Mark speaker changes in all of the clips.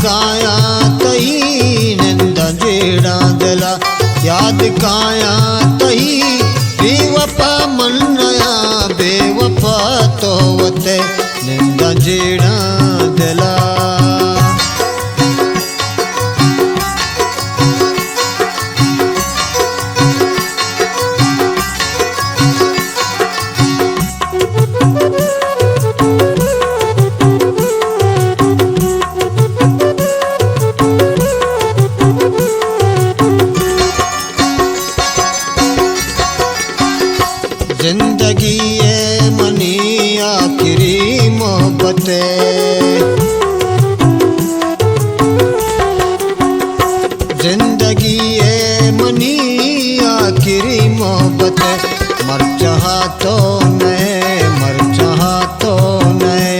Speaker 1: काया तही निंदा जेड़ा दिला याद काया तही बेवफा मनया बेवफा तो वते निंदा जेड़ा दिला जिंदगी है मनी आखिरी मोहब्बत जिंदगी है मनी आखिरी मोहब्बत मर चाहा तो नए मर चाहा तो नए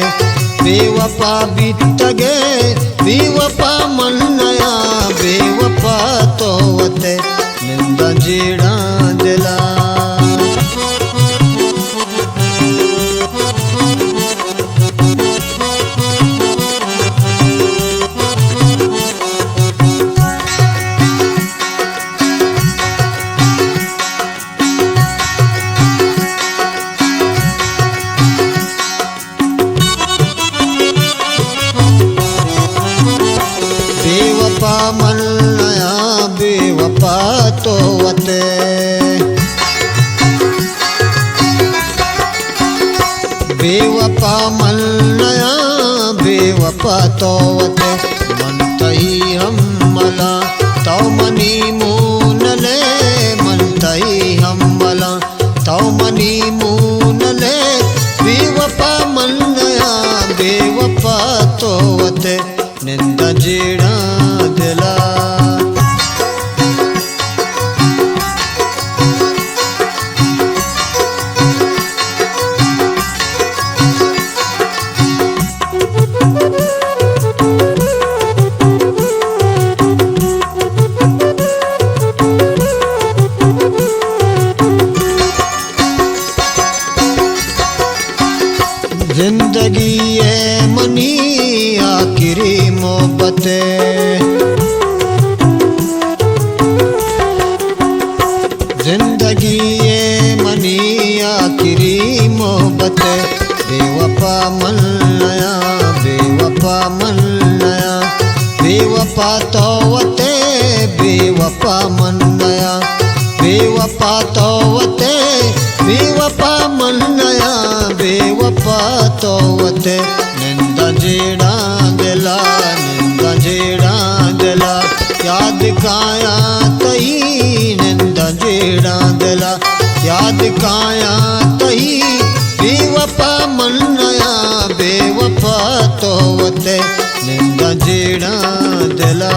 Speaker 1: बेवफा बीत गए बेवफा मन नया बेवफा तो वते निंदा जेड़ा दिला बेवफा मन नया बेवफा तो वते बेवफा मन नया बेवफा तो वते मन तही हम मला तो मनी मून ले मन तही हम मला तो मनी मून ले बेवफा मन नया बेवफा तो वते निंदा जेड़ा दिला जिंदगी है मनी आखिरी मोहब्बत जिंदगी है मनी आखिरी मोहब्बत बेवफा मन नया बेवफा मन नया बेवफा तो वते बेवफा मन नया बेवफा तो वते बेवफा मन नया बेवफा तो वते निंदा जेड़ा दिला निंदा जेड़ा दिला याद काया तही निंदा जेड़ा दिला याद काया तही बेवफा मन नया बेवफा तो वते निंदा जेड़ा दिला।